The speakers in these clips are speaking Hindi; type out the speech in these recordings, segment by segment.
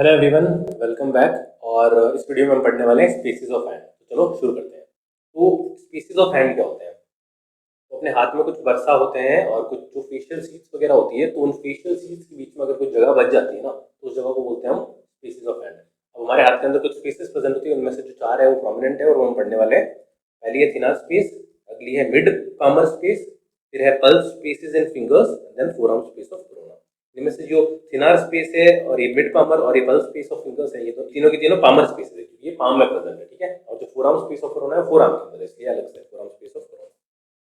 Hello everyone, welcome back. और इस वीडियो में हम पढ़ने वाले हैं स्पीसीज ऑफ हैंड। तो चलो शुरू करते हैं। तो स्पीसीज ऑफ हैंड क्या होते हैं? तो अपने हाथ में कुछ वर्सा होते हैं और कुछ जो फेशियल सीड्स वगैरह होती है, तो उन फेशियल सीड्स के बीच में अगर कुछ जगह बच जाती है ना, तो उस जगह को बोलते हैं हम स्पीसीज ऑफ हैंड। अब हमारे हाथ के अंदर कुछ स्पीसीज प्रेजेंट होती है, उनमें से जो चार है वो प्रोमिनेंट है और वो हम पढ़ने वाले हैं। पहली है थिनर स्पेस, अगली है मिड पामर स्पेस, फिर है pulp spaces in fingers, then forearm space of Parona. इनमें से जो थिनर स्पेस है और ये मिड पामर और ये पल्स स्पेस ऑफ फिंगर्स है, ये तो तीनों की तीनों पामर स्पेस है, ये पाम में प्रेजेंट है, ठीक है। और जो फोरआर्म स्पेस ऑफ कोरोना है फोरआर्म के अंदर है, इसलिए अलग से फोरआर्म स्पेस ऑफ कोरोना।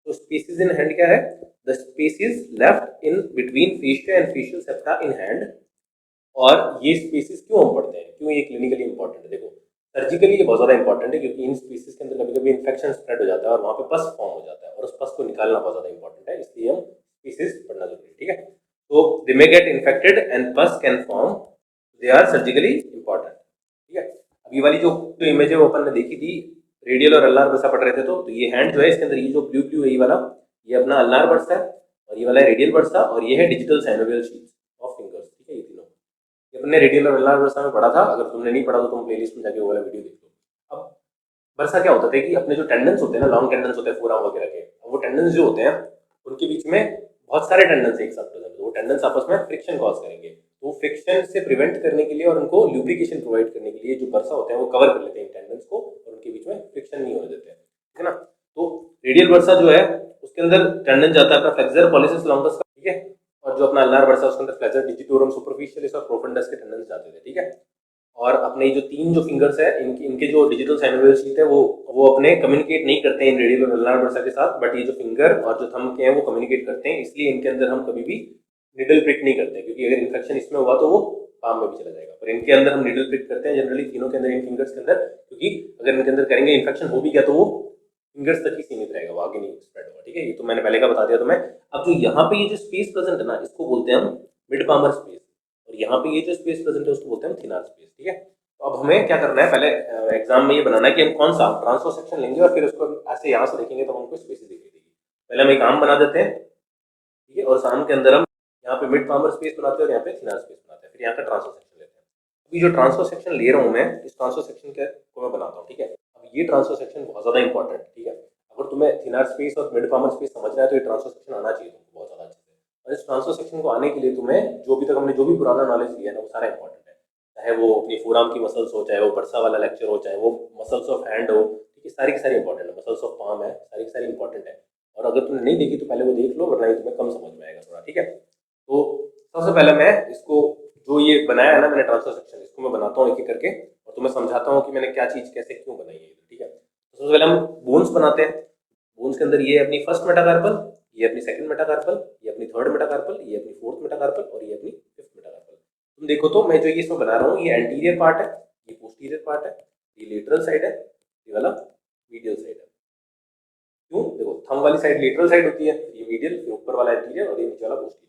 तो स्पेसिस इन हैंड क्या है? The spaces left in between fascia and fascial septa in hand. और ये स्पेसिस क्यों हम पढ़ते हैं, क्यों ये क्लिनिकली इंपॉर्टेंट है? देखो, सर्जिकली ये बहुत ज़्यादा इंपॉर्टेंट है, क्योंकि इन स्पीसीज के अंदर कभी कभी इन्फेक्शन स्प्रेड हो जाता है और वहाँ पे पस फॉर्म हो जाता है, और उस पस को निकालना बहुत ज़्यादा इंपॉर्टेंट है, इसलिए हम स्पीसीज पढ़ना जरूरी है, ठीक है। तो they may get infected and pus can form, they are surgically important, ठीक है। अब ये वाली जो इमेज है वो अपन ने देखी थी, रेडियल और अल्नार बर्सा पढ़ रहे थे। तो ये हैंड जो है, इसके अंदर ये जो ब्लू ब्लू है ये वाला, ये अपना अल्नार बर्सा है, और ये वाला है रेडियल बर्सा, और ये है digital synovial sheets of fingers, ठीक है। ये तीनों ये अपने रेडियल और अल्नार बर्सा में पढ़ा था। अगर तुमने नहीं पढ़ा तो तुम प्लेलिस्ट में जाके वो वाला वीडियो देख लो। अब बर्सा क्या होता था कि अपने जो टेंडन्स होते हैं ना, लॉन्ग टेंडन्स होते हैं फोरआर्म वगैरह के, वो टेंडन्स जो होते हैं उनके बीच में बहुत सारे टेंडन्स एक साथ प्रेजेंट, वो टेंडन्स आपस में फ्रिक्शन कॉज करेंगे। तो फ्रिक्शन से प्रिवेंट करने के लिए और उनको ल्यूब्रिकेशन प्रोवाइड करने के लिए जो बर्सा होते हैं वो कवर कर लेते हैं टेंडन्स को, और उनके बीच में फ्रिक्शन नहीं होने देते हैं, ठीक है ना। तो रेडियल बर्सा जो है उसके अंदर टेंडन जाता है अपना फ्लेक्सर पॉलिसिस लॉन्गस का, ठीक है। और जो अपना अल्नार बर्सा उसके अंदर फ्लेक्सर डिजिटोरम सुपरफिशियलिस और प्रोफंडस के टेंडन्स जाते थे, ठीक है। और अपने जो तीन जो फिंगर्स है, इनके जो डिजिटल साइनोवियल शीट है वो अपने कम्युनिकेट नहीं करते हैं इन रेडियल और अल्नार बर्सा के साथ, बट ये जो फिंगर और जो थंब के हैं वो कम्युनिकेट करते हैं, इसलिए इनके अंदर हम कभी भी निडल प्रिक नहीं करते, क्योंकि अगर इन्फेक्शन इसमें हुआ तो वो पाम में भी चला जाएगा। पर इनके अंदर हम निडल प्रिक करते हैं जनरली तीनों के अंदर, इन फिंगर्स के अंदर, क्योंकि अगर इनके अंदर करेंगे इन्फेक्शन हो भी गया तो वो फिंगर्स तक ही सीमित रहेगा, वो आगे नहीं स्प्रेड होगा, ठीक है। ये तो मैंने पहले का बता दिया तुम्हें। अब जो यहाँ पे ये जो स्पेस प्रेजेंट है ना, इसको बोलते हैं हम मिड पामर स्पेस, और यहाँ पे ये जो स्पेस प्रेजेंट है उसको बोलते हैं हम थिनर स्पेस, ठीक है। तो अब हमें क्या करना है, पहले एग्जाम में ये बनाना है कि हम कौन सा ट्रांसफर सेक्शन लेंगे, और फिर उसको ऐसे यहाँ से देखेंगे तो हमको स्पेस दिखाई देगी। पहले हम एक आम बना देते हैं, ठीक है, और शाम के अंदर हम यहाँ पे मिड पामर स्पेस बनाते हैं और यहाँ पे थिनर स्पेस बनाते हैं, फिर यहाँ का ट्रांसफर सेक्शन लेते हैं। अभी जो ट्रांसफर सेक्शन ले रहा हूँ मैं, इस ट्रांसफर सेक्शन को मैं बनाता हूँ, ठीक है। अब ये ट्रांसफर सेक्शन बहुत ज़्यादा इंपॉर्टेंट है, ठीक है। अगर तुम्हें थिनर स्पेस और मिड पामर स्पेस समझना है तो ये ट्रांसफर सेक्शन आना चाहिए तुमको बहुत ज़्यादा अच्छे से। और इस ट्रांसफर सेक्शन को आने के लिए तुम्हें जो भी तक हमने जो भी पुराना नॉलेज लिया है ना, वो सारा इंपॉर्टेंट है। चाहे वो अपनी फोरआर्म की मसल्स हो, चाहे वो बर्सा वाला लेक्चर हो, चाहे वो मसल्स ऑफ हैंड हो, ठीक है, सारी की सारी इंपॉर्टेंट है। मसल्स ऑफ पाम है, सारी की सारी इंपॉर्टेंट है। और अगर तुमने नहीं देखी तो पहले वो देख लो, वरना ये तुम्हें कम समझ में आएगा थोड़ा, ठीक है। तो सबसे पहले मैं इसको, जो ये बनाया है ना मैंने ट्रांसफर सेक्शन, इसको मैं बनाता हूँ एक एक करके, और तुम्हें समझाता हूँ कि मैंने क्या चीज़ कैसे क्यों बनाई है, ठीक है। तो सबसे पहले हम बोन्स बनाते हैं। बोन्स के अंदर ये अपनी फर्स्ट मेटाकार्पल, ये अपनी सेकंड मेटाकार्पल, ये अपनी थर्ड मेटाकार्पल, ये अपनी फोर्थ मेटाकार्पल, और ये अपनी फिफ्थ मेटाकार्पल। तुम देखो तो मैं जो ये इसमें बना रहा हूँ, ये एंटीरियर पार्ट है, ये पोस्टीरियर पार्ट है, ये लेटरल साइड है, ये वाला मीडियल साइड है। क्यों? देखो, थंब वाली साइड लेटरल साइड होती है, ये मीडियल, फिर ऊपर वाला एंटीरियर और ये नीचे वाला पोस्टीरियर।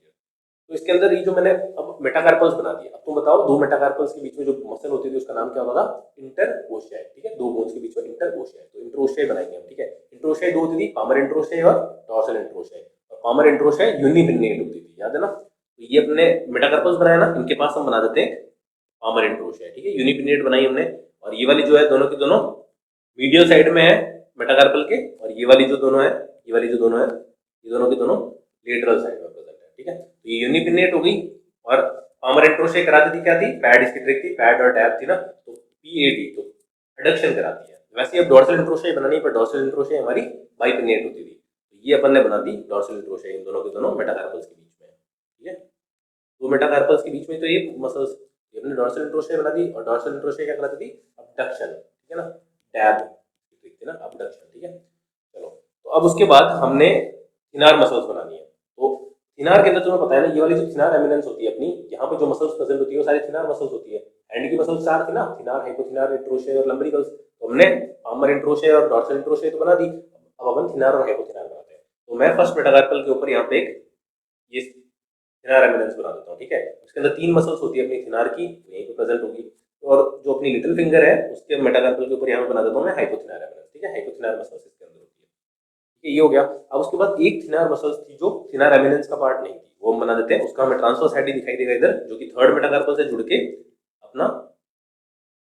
तो इसके अंदर ये जो मैंने अब मेटाकार्पल्स बना दिया। अब तुम बताओ, दो मेटाकार्पल्स के बीच में जो मसल होती थी उसका नाम क्या होता था? इंटरओशियाई, ठीक है। दो बोन्स के बीच में इंटरओशियाई, तो इंटरओशियाई बनाएंगे हम, ठीक है। इंटरओशियाई दो होती थी, पामर इंटरओशियाई और डॉर्सल इंटरओशियाई। और पामर इंटरओशियाई यूनिपिन्नेट होती थी, याद है ना। तो ये अपने मेटाकार्पल्स बनाया ना, इनके पास हम बना देते हैं पामर इंटरओशियाई, ठीक है। यूनिपिन्नेट बनाई हमने, और ये वाली जो है दोनों की दोनों मीडियल साइड में है मेटाकार्पल के, और ये वाली जो दोनों है, ये वाली जो दोनों है, ये दोनों की दोनों लेटरल साइड में प्रेजेंट है, ठीक है। तो ये यूनिपिन्नेट हो गई। और पामर इंटरओशियाई कराती थी क्या थी? पैड, इसकी ट्रिक थी, पैड और टैब थी ना, तो पीएडी, तो एडक्शन कराती है। वैसे अब डॉर्सल इंटरओशियाई बनानी, पर डॉर्सल इंटरओशियाई हमारी बाइपिन्नेट होती थी, तो ये अपन ने बना दी डॉर्सल इंटरओशियाई इन दोनों के दोनों मेटाकार्पल्स के बीच में, ठीक है। दो मेटाकार्पल्स के बीच में तो ये मसल्स, ये अपने डॉर्सल इंटरओशियाई बना दी। और डॉर्सल इंटरओशियाई क्या कराती थी? अबडक्शन, ठीक है ना, टैब ट्रिक थी ना, अबडक्शन, ठीक है। चलो, तो अब उसके बाद हमने थिनार मसल्स बनानी है। तो थिनार के अंदर तुम्हें पता है ना, ये वाली जो थिनार एमिनेंस होती है अपनी, यहाँ पे जो मसल्स प्रेजेंट होती है वो सारी थिनार मसल्स होती है। हैंड की मसल्स चार थी ना, थिनार, हाइपोथिनार, इंट्रोशियाई और लंबरिकल्स। तो हमने पामर इंट्रोशियाई और डॉर्सल इंट्रोशियाई तो बना दी, अब अपन थिनार और हाइपोथिनार बनाते हैं। तो मैं फर्स्ट मेटाकार्पल के ऊपर यहाँ पे एक ये थिनार एमिनेंस बना देता हूँ, ठीक है। उसके अंदर तीन मसल्स होती है अपनी थिनार की, यहीं पे प्रेजेंट होगी। और जो अपनी लिटिल फिंगर है उसके मेटाकार्पल के ऊपर यहाँ पे बना देता हूँ मैं हाइपोथिनार एमिनेंस, ठीक है। हाइपोथिनार मसल्स इसके अंदर होती है, ठीक है। ये हो गया। अब उसके बाद एक थिनार मसल्स थी जो थिनार एमिनेंस का पार्ट नहीं थी, वो हम बना देते हैं। उसका हमें ट्रांसवर्स हेड ही दिखाई देगा इधर, जो कि थर्ड मेटाकार्पल से जुड़ के अपना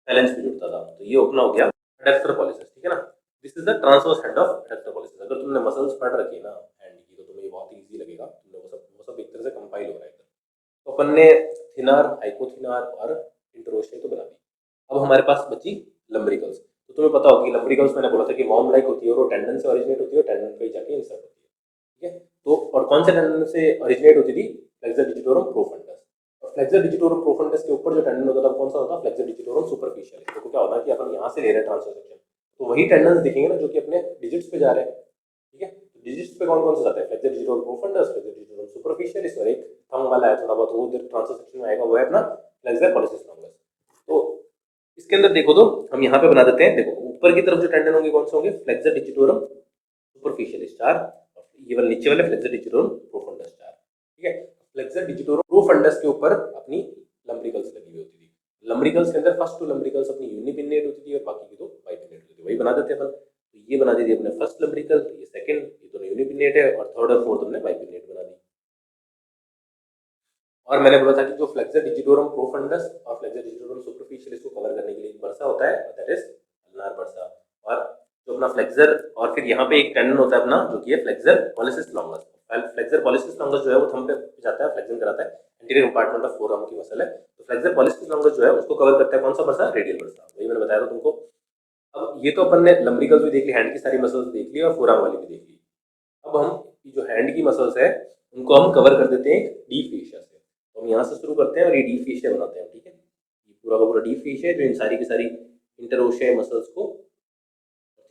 फैलेंज पे जुड़ता था। तो ये अपना हो गया एडक्टर पॉलिसिस, ठीक है ना। This is the transverse head of adductor pollicis. अगर तुमने मसल्स पढ़ रखी है ना हैंड की, तो तुम्हें ये बहुत इजी लगेगा, तुमने वो सब एक तरह से कंपाइल हो रहा है इधर। तो अपन ने थिनार, हाइपोथिनार और इंटरोशिया तो बना दी। अब हमारे पास बची लंब्रिकल्स। तो तुम्हें पता होगा कि लंब्रिकल्स मैंने बोला था कि वॉर्म लाइक होती है और वो टेंडन से ओरिजिनेट होती है और टेंडन पे जाके इंसर्ट होती है, ठीक है। तो और कौन से टेंडन से ओरिजिनेट होती थी? Flexor digitorum profundis. और फ्लेक्सर डिजिटोरम प्रोफंडस के ऊपर जो टेंडन होता था कौन सा होता? Flexor digitorum superficial. तो क्या होता है कि अपन यहाँ से ले रहे हैं ट्रांसवर्स सेक्शन, तो वही टेंडन्स दिखेंगे ना जो कि अपने डिजिट्स पे जा रहे हैं, ठीक है। तो डिजिट्स पे कौन कौन से जाते हैं? Flexor digitorum profundis, flexor digitorum superficialis और एक थंब वाला है थोड़ा बहुत, वो ट्रांसवर्स सेक्शन में आएगा, वो है अपना फ्लेक्सर पॉलिसिस लॉन्गस। तो इसके अंदर देखो तो हम यहाँ पे बना देते हैं, देखो ऊपर की तरफ जो टेंडन होंगे कौन से होंगे? फ्लेक्सर डिजिटोरम सुपरफिशियलिस 4, ये वाले नीचे वाले फ्लेक्सर डिजिटोरम प्रोफंडस 4, ठीक है। फ्लेक्सर डिजिटोरम प्रोफंडस के ऊपर अपनी लंब्रिकल्स लगी हुई होती थी। लंब्रिकल्स के अंदर फर्स्ट 2 लंब्रिकल्स अपनी यूनिपिन्नेट होती थी और बाकी की 2 बाइपिन्नेट होती थी। वही बना देते अपन। तो ये बना दी थी अपने फर्स्ट लंब्रिकल, ये सेकंड, ये दोनों यूनिपिन्नेट है, और थर्ड और फोर्थ हमने बाइपिन्नेट बना दी। और मैंने बोला था कि जो फ्लेक्सर डिजिटोरम प्रोफंडस और फ्लेक्सर डिजिटोरम सुपरफिशियलिस को कवर करने के लिए एक बर्सा होता है, दैट इज अल्नार बर्सा। और जो अपना फ्लेक्सर, और फिर यहाँ पे एक टेंडन होता है अपना जो कि है flexor pollicis longus. Flexor pollicis longus जो है वो थंब पे जाता है, फ्लेक्शन कराता है, एंटीरियर कंपार्टमेंट ऑफ फोरआर्म की मसल है। तो फ्लेक्सर पॉलिसिस लॉन्गस जो है उसको कवर करता है कौन सा बर्सा? Radial bursa. वही मैंने बताया था तुमको। अब ये तो अपन ने लंब्रिकल्स भी देख ली, हैंड की सारी मसल्स देख ली और फोरआर्म वाली भी देख ली। अब हम जो हैंड की मसल्स है उनको हम कवर कर देते हैं डीप फेशिया से। तो हम यहाँ से शुरू करते हैं और ये डीप फेशिया बनाते हैं, ठीक है। ये पूरा का पूरा डीप फेशिया है जो इन सारी की सारी इंटरओशियाई मसल्स को,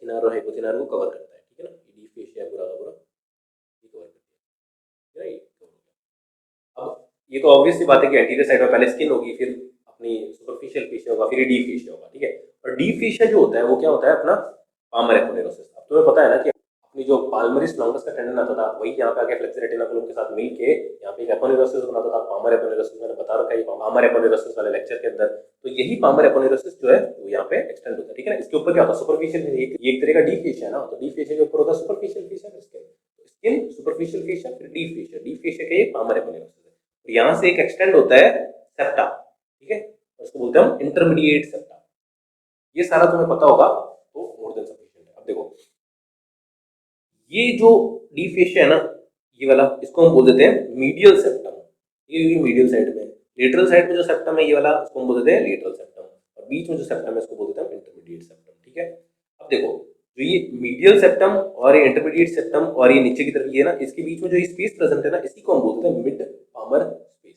थिनार और हाइपोथिनार को कवर करता है, ठीक है ना। ये डीप फेशिया पूरा का पूरा ये कवर करता है, राइट। अब ये तो ऑब्वियस सी बात है कि एंटीरियर साइड में पहले स्किन होगी, फिर अपनी सुपरफिशियल फेशिया होगा, फिर डीप फेशिया होगा, ठीक है। और डीप फेशिया जो होता है वो क्या होता है? अपना पामर एपोनेरोसिस। अब तुम्हें पता है ना कि अपनी जो पाल्मरिस लॉन्गस का टेंडन आता था वही यहाँ पे आके फ्लेक्सर रेटिनाकुलम के साथ मिलके यहाँ पे एक एपोनेरोसिस बनाता था, पामर एपोनेरोसिस। मैंने बता रखा है पामर एपोनेरोसिस वाले लेक्चर के अंदर। तो यही पामर एपोनेरोसिस जो है वो यहाँ पे एक्सटेंड होता है, ठीक है ना। इसके ऊपर क्या होता है? सुपरफिशियल, एक तरह का डीप फेशिया है ना। तो डीप फेशिया के ऊपर होता है superficial fascia, skin, superficial fascia, फिर डीप फेशिया। डीप फेशिया का ये पामर एपोनेरोसिस है। और यहाँ से एक एक्सटेंड होता है सेप्टा, ठीक है, उसको बोलते हैं हम इंटरमीडिएट सेप्टा। ये सारा तुम्हें पता होगा तो मोर देन सफिशिएंट है। अब देखो ये जो डीप फेशिया है ना, ये वाला, इसको हम बोल देते हैं मीडियल सेप्टम। ये मीडियल साइड में, लेटरल साइड में जो सेप्टम है ये वाला, उसको हम बोल देते हैं लेटरल सेप्टम। और बीच में जो सेप्टम है उसको बोल देते हैं इंटरमीडिएट सेप्टम, ठीक है। अब देखो जो ये मीडियल सेप्टम और ये इंटरमीडिएट सेप्टम और ये नीचे की तरफ ये है ना, इसके बीच में जो स्पेस प्रेजेंट है ना, इसी को हम बोलते हैं मिड पामर स्पेस।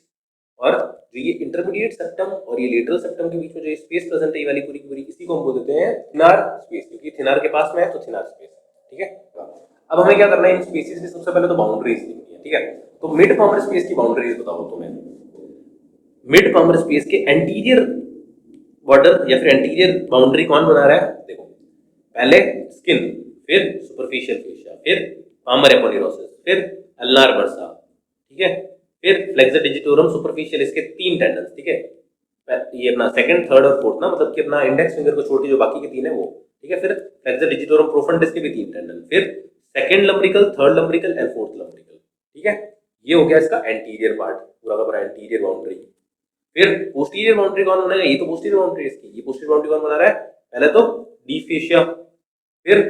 और जो ये इंटरमीडिएट सेप्टम और ये लेटरल सेप्टम के बीच में जो स्पेस प्रेजेंट है ये वाली पूरी की पूरी, इसी को हम बोल देते हैं थिनार स्पेस, क्योंकि थिनार के पास में है तो थिनार स्पेस, ठीक है। अब हमें क्या करना है? इन स्पेसिस की सबसे पहले तो बाउंड्रीज लिखनी है, ठीक है। तो मिड पामर स्पेस की बाउंड्रीज बताओ तुम्हें। मिड पामर स्पेस के एंटीरियर बॉर्डर या फिर एंटीरियर बाउंड्री कौन बना रहा है? देखो पहले स्किन, फिर सुपरफिशियल फेशिया, फिर पामर एपोनेरोसिस, फिर अल्नार बर्सा, ठीक है, फिर फ्लेक्सर डिजिटोरम सुपरफिशियल, इसके 3 टेंडन्स, ठीक है। ये अपना सेकंड, थर्ड और फोर्थ ना, मतलब कि अपना इंडेक्स फिंगर को छोड़ के जो बाकी के 3 है वो, ठीक है। फिर फ्लेक्सर डिजिटोरम प्रोफंडिस के भी 3 टेंडन, फिर सेकंड लंब्रिकल, थर्ड लंब्रिकल एंड फोर्थ लंब्रिकल, ठीक है। ये हो गया इसका एंटीरियर पार्ट, पूरा का पूरा एंटीरियर बाउंड्री। फिर पोस्टीरियर बाउंड्री कौन बनाएगा? ये तो पोस्टीरियर बाउंड्री है इसकी। ये पोस्टीरियर बाउंड्री कौन बना रहा है? पहले तो डीप फेशिया, फिर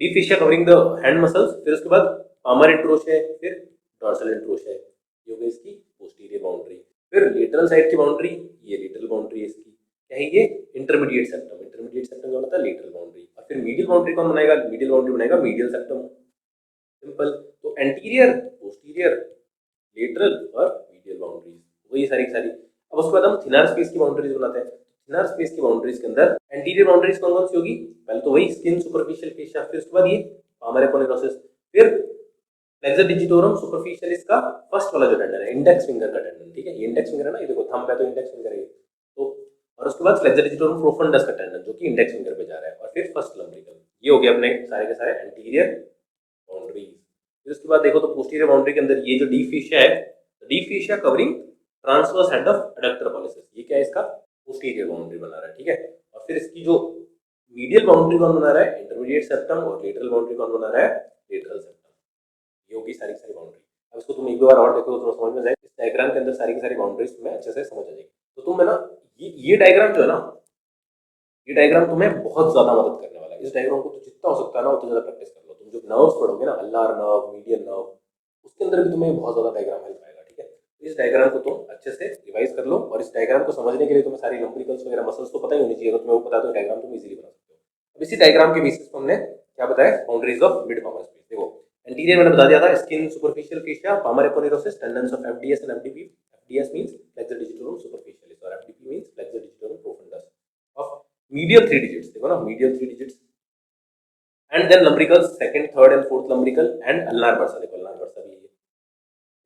deep fascia covering the hand muscles, फिर उसके बाद पामर इंट्रोशिया, फिर डॉर्सल इंट्रोशिया। ये हो गई इसकी पोस्टीरियर बाउंड्री। फिर लेटरल साइड की बाउंड्री, ये लेटरल बाउंड्री है इसकी, क्या है ये? Intermediate septum. इंटरमीडिएट सेप्टम क्या होता है? Lateral boundary. और फिर मीडियल बाउंड्री कौन बनाएगा? मीडियल बाउंड्री बनाएगा मीडियल सेप्टम, सिंपल। तो एंटीरियर, पोस्टीरियर, लेटरल और मीडियल बाउंड्रीज, वही सारी सारी। अब उसके बाद हम थिनर स्पेस की बाउंड्रीज बनाते हैं। थिनर स्पेस की बाउंड्रीज के अंदर एंटीरियर बाउंड्रीज कौन कौन सी होगी? पहले तो वही स्किन, सुपरफिशियल फेशिया, फिर उसके बाद ये पामर एपोनेरोसिस, फिर फ्लेक्सर डिजिटोरम सुपरफिशियल, इसका फर्स्ट वाला जो टेंडन है इंडेक्स फिंगर का टेंडन, ठीक है। ये इंडेक्स फिंगर है ना, ये देखो थंब है तो इंडेक्स फिंगर है तो। और उसके बाद फ्लेक्सर डिजिटोरम प्रोफंडस का टेंडन जो कि इंडेक्स फिंगर पे जा रहा है, और फिर फर्स्ट लंब्रिकल। ये हो गया अपने सारे के सारे एंटीरियर बाउंड्रीज। फिर उसके बाद देखो तो पोस्टीरियर बाउंड्री के अंदर ये जो डीप फेशिया है, deep fascia covering transverse head of adductor pollicis, ये क्या है? इसका पोस्टीरियर बाउंड्री बना रहा है, ठीक है। और फिर इसकी जो मीडियल बाउंड्री कौन बना रहा है? Intermediate septum. और लेटरल बाउंड्री कौन बना रहा है? Lateral septum. ये होगी सारी सारी बाउंड्री। अब इसको तुम एक दो बार और देखो तो तुम्हें समझ में जाए, इस डायग्राम के अंदर सारी की सारी बाउंड्रीज तुम्हें अच्छे से समझ आ जाएगी। तो तुम है ना, ये डायग्राम जो है ना, ये डायग्राम तुम्हें बहुत ज्यादा मदद करने वाला है। इस डायग्राम को तो जितना हो सकता है ना उतना ज्यादा प्रैक्टिस कर लो। तुम जो नर्व्स पढ़ोगे ना, अल्नार नर्व, मीडियन नर्व, उसके अंदर भी तुम्हें बहुत ज्यादा डायग्राम हेल्प आएगा, ठीक है। तो इस डायग्राम को तुम अच्छे से रिवाइज कर लो, और इस डायग्राम को समझने के लिए तुम्हें सारी लंब्रिकल्स वगैरह मसल्स तो पता ही होनी चाहिए। अगर तुम्हें वो पता है तो डायग्राम तुम इजीली बना सकते हो। अब इसी डायग्राम के बेसिस पर हमने क्या बताया, boundaries of mid palmar space. देखो एंटीरियर मैंने बता दिया था, skin, superficial fascia, palmar aponeurosis, tendons of FDS and FDP. FDS means flexor digitorum superficialis और FDP means flexor digitorum profundus of medial 3 digits. देखो ना, medial 3 digits, and then lumbricals, second, third and fourth lumbrical, and ulnar bursa. देखो अल्नार बर्सा भी है।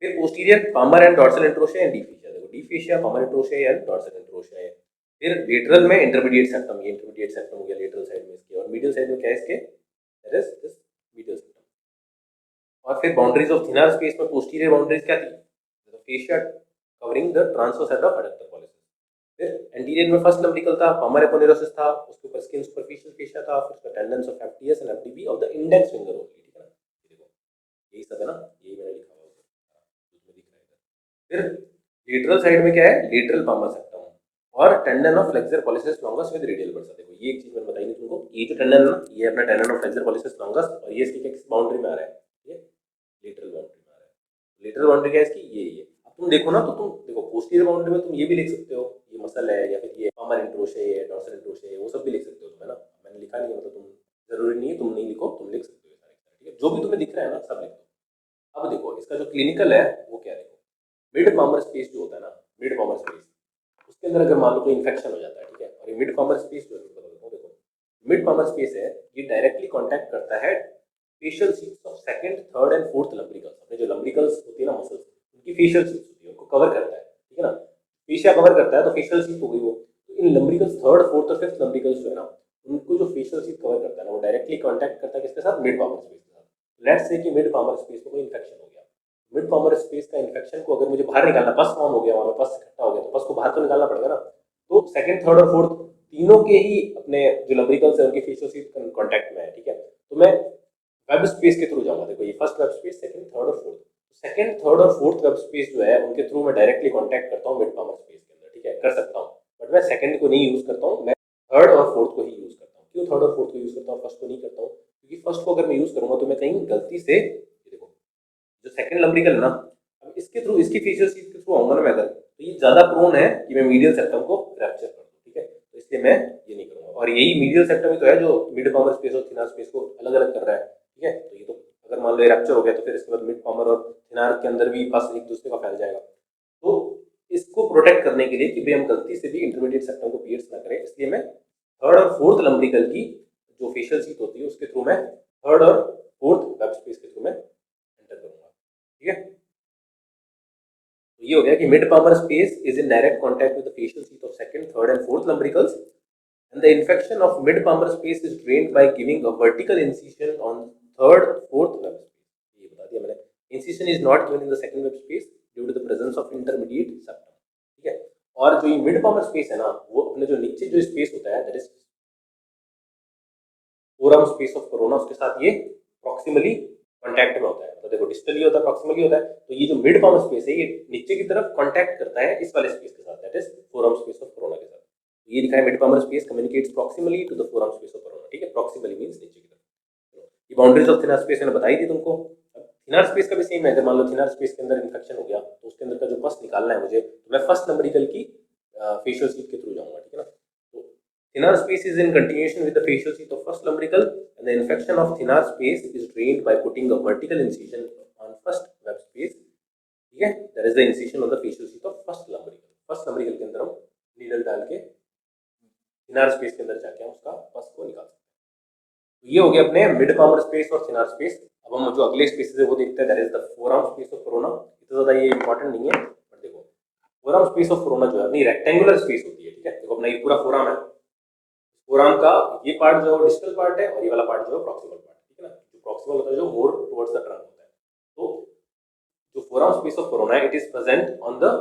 फिर posterior palmar and dorsal interossei and the fascia. देखो the fascia, palmar interossei and dorsal interossei है। फिर लेटरल में इंटरमीडिएट सेप्टम, ये इंटरमीडिएट सेप्टम हो गया लेटरल साइड में इसके, और मीडियल साइड में क्या है इसके, that is this medial septum. और फिर बाउंड्रीज ऑफ थिनर स्पेस में पोस्टीरियर बाउंड्रीज क्या थी, fascia covering the transverse head of adductor pollicis. फिर एंटीरियर में फर्स्ट लंब्रिकल था, पामर एपोनेरोसिस था, उसके ऊपर स्किन सुपरफिशियल फेशिया था, फिर उसका tendons of FTS and FDP of the index finger only, ठीक है ना। देखो यही सब है ना, यही मैंने लिखा हुआ है उसमें दिख रहा है। फिर लेटरल साइड में क्या है, लेटरल पामर सेप्टम और tendon of flexor pollicis longus with radial bursa. देखो ये एक चीज मैंने बताई नहीं तुमको, ये जो टेंडन है ना, ये अपना tendon of flexor pollicis longus, और ये इसकी किस बाउंड्री में आ रहा है, ये लेटरल बाउंड्री में आ रहा है। लेटरल बाउंड्री क्या है इसकी, ये अब तुम देखो ना, तो तुम देखो पोस्टीरियर बाउंड्री में तुम ये भी लिख सकते हो, ये मसल है, या फिर ये पामर इंट्रोशिया है, डॉर्सल इंट्रोशिया है, वो सब भी लिख सकते हो तुम, है ना। मैंने लिखा नहीं है, मतलब तुम जरूरी नहीं है तुम नहीं लिखो, तुम लिख सकते हो सारे, ठीक है। जो भी तुम्हें दिख रहा है ना सब लिख दो। अब देखो इसका जो क्लिनिकल है वो क्या है, देखो मिड पामर स्पेस जो होता है ना, मिड पामर स्पेस, उसके अंदर अगर मान लो कोई इन्फेक्शन हो जाता है, ठीक है, और ये मिड पामर स्पेस जो है, देखो मिड पामर स्पेस है, ये डायरेक्टली कांटेक्ट करता है fascial sheaths of second, third and fourth lumbricals. अपने जो लंब्रिकल्स होती है ना मसल्स, उनकी फेशियल सीट्स होती है, उनको कवर करता है, ठीक है ना। फेशिया कवर करता है तो फेशियल सीट हो गई वो। तो इन लंब्रिकल्स थर्ड, फोर्थ और फिफ्थ लंब्रिकल्स जो है ना, उनको जो फेशियल सीट कवर करता है ना, वो डायरेक्टली कांटेक्ट करता है किसके साथ, मिड पामर स्पेस के साथ। लेट्स से कि मिड पामर स्पेस में कोई इन्फेक्शन हो गया, मिड पामर स्पेस का इन्फेक्शन को अगर मुझे बाहर निकालना, पस फॉर्म हो गया वहां पे, पस इकट्ठा हो गया, तो पस को बाहर तो निकालना पड़ेगा ना। तो सेकंड, थर्ड और फोर्थ तीनों के ही अपने जो लंब्रिकल्स है उनकी फेशियल सीट कांटेक्ट में है, ठीक है। तो मैं वेब स्पेस के थ्रू जाऊंगा। देखो ये first web space, second, third और फोर्थ। सेकंड, थर्ड और फोर्थ वेब स्पेस जो है उनके थ्रू मैं डायरेक्टली कांटेक्ट करता हूँ मिड पामर स्पेस के अंदर, ठीक है, कर सकता हूँ। बट मैं सेकंड को नहीं यूज करता हूँ, मैं थर्ड और फोर्थ को ही यूज करता हूँ। क्यों थर्ड और फोर्थ को यूज करता हूँ, फर्स्ट को नहीं करता हूँ, क्योंकि फर्स्ट को अगर मैं यूज करूंगा तो मैं कहीं गलती से, देखो जो सेकंड लंब्रिकल है ना, अब इसके थ्रू, इसकी फेशियल सीट के थ्रू आऊंगा ना मैं अगर, तो ये ज्यादा प्रोन है कि मैं मीडियल सेप्टम को रैप्चर कर दूं, ठीक है। तो इसलिए मैं ये नहीं करूंगा। और यही मीडियल सेप्टम ही तो है जो मिड पामर स्पेस और थिनर स्पेस को अलग अलग कर रहा है, ठीक है। तो ये तो अगर मान लो ये रैप्चर हो गया तो फिर इसके बाद मिड पामर और थिनर के अंदर भी बस एक दूसरे का फैल जाएगा। तो इसको प्रोटेक्ट करने के लिए कि भाई हम गलती से भी इंटरमीडिएट सेप्टम को पियर्स ना करें, इसलिए मैं थर्ड और फोर्थ लंब्रिकल की जो फेशियल सीट होती है उसके थ्रू मैं थर्ड और फोर्थ वेब स्पेस के थ्रू मैं एंटर करूंगा, ठीक है। तो ये हो गया कि mid palmar space is in direct contact with the fascial sheath of second, third and fourth lumbricals, and the infection of mid palmar space is drained by giving a vertical incision on third, fourth web space। ये बता दिया मैंने। Incision is not given in the second web space due to the presence of intermediate septum, ठीक है। और जो ये मिड पामर स्पेस है ना, वो अपने जो नीचे जो स्पेस होता है, that is forearm space of corona, उसके साथ ये प्रॉक्सिमली कांटेक्ट में होता है। तो देखो डिस्टली होता है, प्रॉक्सिमली होता है, तो ये जो मिड पामर स्पेस है ये नीचे की तरफ कांटेक्ट करता है इस वाले स्पेस के साथ, that is forearm space of Parona के साथ। तो ये लिखा है mid palmar space communicates proximally to the forearm space of Parona, ठीक है। प्रॉक्सिमली मींस नीचे की तरफ। ये बाउंड्रीज ऑफ थिनर स्पेस मैंने बताई थी तुमको। थिनर स्पेस का भी सेम है, अगर मान लो थिनर स्पेस के अंदर इन्फेक्शन हो गया तो उसके अंदर का जो पस निकालना है मुझे, तो मैं फर्स्ट लंब्रिकल की फेशियल सीट के थ्रू जाऊंगा, ठीक है ना। Thinner space is in continuation with the facial sheath of first lumbrical, and the infection of thinner space is drained by putting a vertical incision on first web space, ठीक है। That is the incision on the facial sheath of first lumbrical। first lumbrical के अंदर हम नीडल डाल के thinner space के अंदर जाके हम उसका पस को निकाल सकते हैं। तो ये हो गया अपने मिड पामर स्पेस और thinner space। अब हम जो अगले स्पेसेस है वो देखते हैं, that is the forearm space of corona। इतना ज्यादा ये इंपॉर्टेंट नहीं है, बट देखो फोरम स्पेस ऑफ कोरोना जो है अपनी रेक्टेंगुलर स्पेस होती है, ठीक है। देखो अपना ये पूरा फोरम है, फोरम का ये पार्ट जो है डिस्टल पार्ट है, और ये वाला पार्ट जो है प्रॉक्सिमल पार्ट, ठीक है ना। जो प्रॉक्सिमल होता है जो मोर टुवर्ड्स द ट्रंक होता है। तो जो forum space of corona it is present on the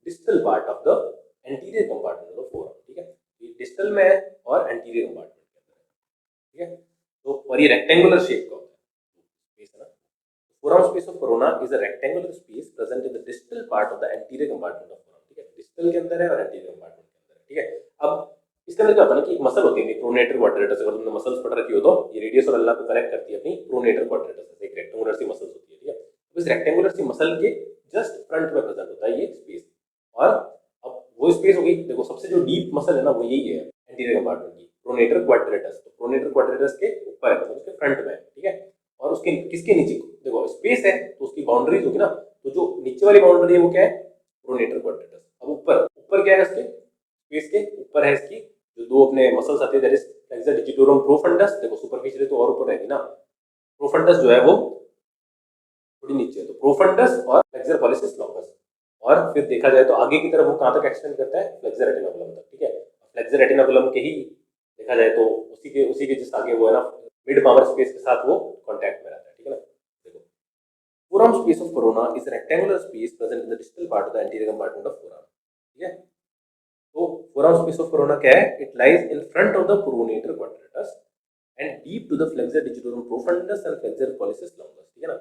distal part of the anterior compartment of forum, ठीक है। ये डिस्टल में है और एंटीरियर कंपार्टमेंट के अंदर है, ठीक है। तो और ये रेक्टेंगुलर शेप का होता है स्पेस, है ना। Forum space of corona is a rectangular space present in the distal part of the anterior compartment of forum, ठीक है। डिस्टल के अंदर है और एंटीरियर कंपार्टमेंट के अंदर है, ठीक है। अब इसके अंदर क्या होता है ना कि एक मसल होती है प्रोनेटर क्वाड्रेटस, अगर तुमने मसल्स पढ़ रखी हो तो ये रेडियस और अल्ना को कनेक्ट करती है अपनी प्रोनेटर क्वाड्रेटस, एक रेक्टेंगुलर सी मसल्स होती है, ठीक है। तो इस रेक्टेंगुलर सी मसल के जस्ट फ्रंट में प्रेजेंट होता है ये स्पेस, और अब वो स्पेस हो गई, देखो सबसे जो डीप मसल है ना वो यही है एंटीरियर कंपार्टमेंट की, प्रोनेटर क्वाड्रेटस। तो प्रोनेटर क्वाड्रेटस के ऊपर है, मतलब उसके फ्रंट में है, ठीक है। और उसके किसके नीचे, देखो स्पेस है तो उसकी बाउंड्रीज होगी ना, तो जो नीचे वाली बाउंड्री है वो क्या है, प्रोनेटर क्वाड्रेटस। अब ऊपर ऊपर क्या है इसके, स्पेस के ऊपर है इसकी जो दो अपने मसल्स आते हैं, that is flexor digitorum profundis, देखो सुपरफिशियली तो और ऊपर रहेगी ना, प्रोफंडस जो है वो थोड़ी नीचे है, तो प्रोफंडस और फ्लेक्सर पॉलिसिस लॉन्गस। और फिर देखा जाए तो आगे की तरफ वो कहां तक एक्सटेंड करता है, फ्लेक्सर रेटिनाकुलम तक, ठीक है। फ्लेक्सर रेटिनाकुलम के ही देखा जाए तो उसी के जिस आगे वो है ना मिड पावर स्पेस के साथ वो कांटेक्ट में रहता है, ठीक है ना। देखो forearm space of corona is a rectangular space present in the distal part of the anterior compartment of forearm, ठीक है। तो forearm space of corona क्या है, it lies in front of the pronator quadratus and deep to the flexor digitorum profundus and flexor pollicis longus, ठीक है ना।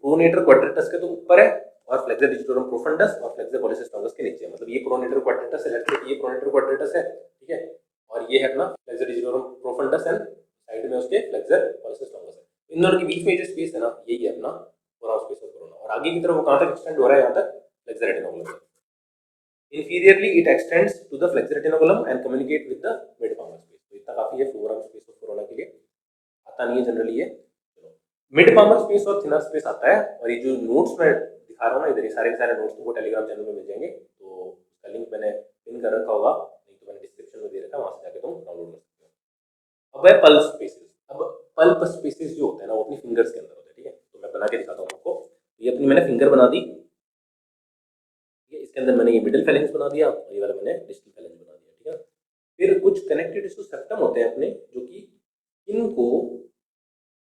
प्रोनेटर क्वाड्रेटस के तो ऊपर है और फ्लेक्सर डिजिटोरम प्रोफंडस और फ्लेक्सर पॉलिसिस लॉन्गस के नीचे है, मतलब ये प्रोनेटर क्वाड्रेटस है, लेट्स से ये प्रोनेटर क्वाड्रेटस है, ठीक है। और ये है अपना flexor digitorum profundis and side में उसके फ्लेक्सर पॉलिसिस लॉन्गस है। इन दोनों के बीच में जो स्पेस है ना यही है अपना फोराम स्पेस ऑफ कोरोना, और आगे की तरफ वो कहां तक एक्सटेंड हो रहा है, यहां तक फ्लेक्सर रेटिनाकुलम तक। Inferiorly, it extends to the flexor retinaculum and communicate with the mid palmar space। तो इतना काफी है फोराम स्पेस ऑफ कोरोना के लिए, आता नहीं है जनरली ये। मिड पामर स्पेस और थिनर स्पेस आता है, और ये जो नोट्स मैं दिखा रहा हूँ ना इधर, ये सारे के सारे नोट्स तुमको टेलीग्राम चैनल में मिल जाएंगे, तो उसका लिंक मैंने पिन कर रखा होगा, नहीं तो मैंने डिस्क्रिप्शन में दे रखा है, वहां से जाके तुम डाउनलोड कर सकते हो। अब है पल्प स्पेसेस। अब पल्प स्पेसेस जो होते हैं ना वो अपनी फिंगर्स के अंदर होते हैं, ठीक है। तो मैं बना के दिखाता हूँ आपको, ये अपनी मैंने फिंगर बना दी, ठीक है। इसके अंदर मैंने ये मिडिल फैलेंज बना दिया और ये वाला मैंने डिस्टल फैलेंज बना दिया, ठीक है। फिर कुछ कनेक्टिव टिश्यू सेप्टम होते हैं अपने, जो कि इनको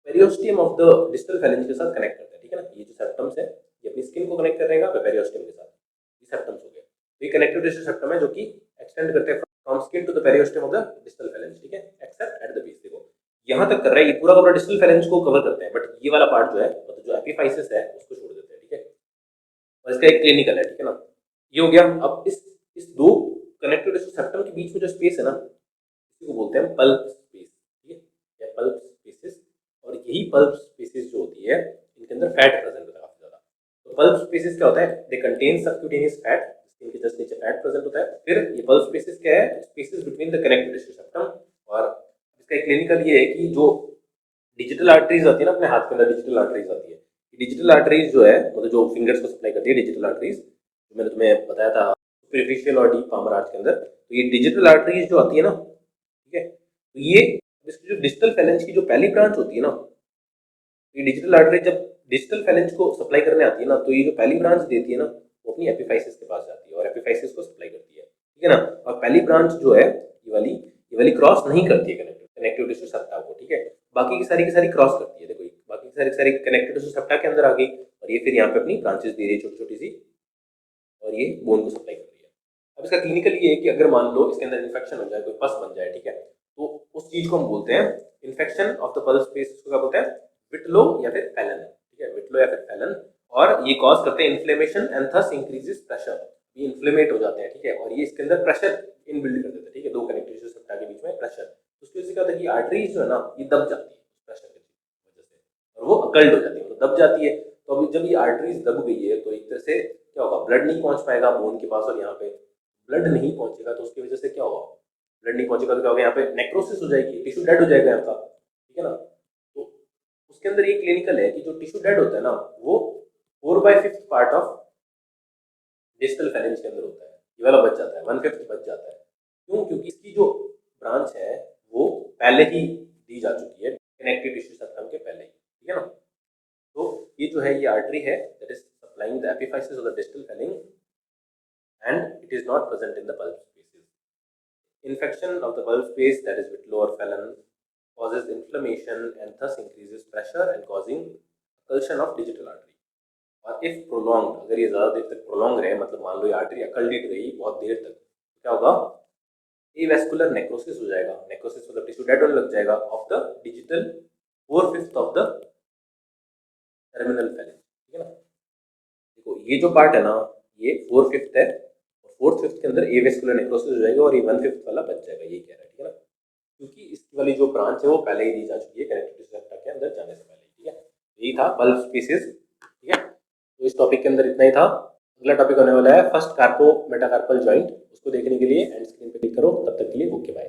periosteum of the distal phalange के साथ कनेक्ट करते हैं, ठीक है ना। ये जो सेप्टम्स है ये अपनी स्किन को कनेक्ट करेगा पेरियोस्टियम के साथ, ये सेप्टम्स हो गए। तो ये कनेक्टिव टिश्यू सेप्टम है जो कि एक्सटेंड करते हैं from skin to the periosteum of the distal phalanx, ठीक है, एक्सेप्ट एट द बेस। देखो यहां तक कर रहा है, ये पूरा का पूरा डिस्टल फैलेंज को कवर करते हैं, बट ये वाला पार्ट जो है मतलब जो एपिफाइसिस है उसको छोड़ देते हैं, ठीक है। और इसका एक क्लिनिकल है, ठीक है ना। ये हो गया। अब इस दो कनेक्टिव टिश्यू सेप्टम के बीच में जो स्पेस है ना इसी को बोलते हैं पल्प स्पेस, ठीक है, या पल्प स्पेसिस। और यही पल्प स्पेसिस जो होती है इनके अंदर फैट प्रेजेंट होता है काफी ज्यादा। तो पल्प स्पेसिस क्या होता है, they contain subcutaneous fat, skin के जस्ट नीचे फैट प्रेजेंट होता है। फिर ये पल्प स्पेसिस क्या है, spaces between the connective tissue septum. और इसका एक क्लिनिकल ये है कि जो डिजिटल आर्टरीज आती है ना अपने हाथ के अंदर, डिजिटल आर्टरीज आती है, डिजिटल आर्टरीज जो है मतलब जो फिंगर्स को सप्लाई करती है डिजिटल आर्टरीज, जो मैंने तुम्हें बताया था सुपरफिशियल और डीप पामर आर्च के अंदर, तो ये डिजिटल आर्टरीज जो आती है ना, ठीक है, तो ये इसकी जो डिजिटल फैलेंज की जो पहली ब्रांच होती है ना, ये डिजिटल आर्टरी जब डिजिटल फैलेंज को सप्लाई करने आती है ना, तो ये जो पहली ब्रांच देती है ना वो अपनी एपिफाइसिस के पास जाती है और एपिफाइसिस को सप्लाई करती है, ठीक है ना। और पहली ब्रांच जो है ये वाली क्रॉस नहीं करती है कनेक्टिव टिश्यू सेप्टा को, ठीक है। बाकी की सारी क्रॉस करती है, देखो बाकी की सारी कनेक्टिव टिश्यू सेप्टा के अंदर आ गई, और ये फिर यहाँ पे अपनी ब्रांचेस दे रही है छोटी छोटी सी, और ये बोन को सप्लाई कर रही है। अब इसका क्लिनिकल ये है कि अगर मान लो इसके अंदर इन्फेक्शन हो जाए, कोई पस बन जाए, ठीक है, तो उस चीज को हम बोलते हैं infection of the pulp space, इसको क्या बोलते हैं, विटलो या फिर फैलन, ठीक है, विटलो या फिर फैलन। और ये कॉज करते हैं inflammation and thus increases pressure, ये इन्फ्लेमेट हो जाते हैं, ठीक है, और ये इसके अंदर प्रेशर इनबिल्ड कर देते हैं, ठीक है, दो कनेक्टिव टिश्यू सेप्टा के बीच में प्रेशर, तो उसकी वजह से क्या होता है कि आर्टरीज जो है ना ये दब जाती है प्रेशर की वजह से, और वो अकल्ड हो जाती है, मतलब दब जाती है। तो अभी जब ये आर्टरीज दब गई है तो एक तरह से क्या होगा, ब्लड नहीं पहुंच पाएगा बोन के पास, और यहाँ पे ब्लड नहीं पहुंचेगा तो उसकी वजह से क्या होगा, ब्लड नहीं पहुंचेगा तो क्या होगा, यहाँ पे नेक्रोसिस हो जाएगी, टिश्यू डेड हो जाएगा यहाँ का, ठीक है ना। तो उसके अंदर ये क्लिनिकल है कि जो टिश्यू डेड होता है ना वो 4/5 पार्ट ऑफ डिस्टल फैलेंज के अंदर होता है, ये वाला बच जाता है, 1/5 बच जाता है। क्यों, क्योंकि इसकी जो ब्रांच है वो पहले ही दी जा चुकी है कनेक्टिव टिश्यू सेप्टम के पहले ही, ठीक है ना। तो ये जो है ये आर्टरी है that is supplying the epiphysis of the distal phalange and it is not present in the pulp spaces. Infection of the pulp space, that is Whitlow or Fallon, causes inflammation and thus increases pressure and causing occlusion of digital artery. और if prolonged, अगर ये ज़्यादा देर तक prolong रहे, मतलब मान लो ये आर्टरी अकल्डित रही बहुत देर तक, तो क्या होगा, एवेस्कुलर नेक्रोसिस हो जाएगा, नेक्रोसिस मतलब टिश्यू डेड होने लग जाएगा of the digital 4/5 of the terminal phalange, ठीक है ना। देखो ये जो पार्ट है ना ये 4/5 है, और 4/5 के अंदर एवेस्कुलर नेक्रोसिस हो जाएगा और ये 1/5 वाला बच जाएगा, ये कह रहा है, ठीक है ना। क्योंकि इसकी वाली जो ब्रांच है वो पहले ही दी जा चुकी है कनेक्टिव टिश्यू डक्टा के अंदर जाने से पहले, ठीक है। यही था बल्ब स्पीसीज, ठीक है। तो इस टॉपिक के अंदर इतना ही था। अगला टॉपिक होने वाला है फर्स्ट कार्पो मेटाकार्पल जॉइंट, उसको देखने के लिए एंड स्क्रीन पे क्लिक करो। तब तक के लिए ओके बाय।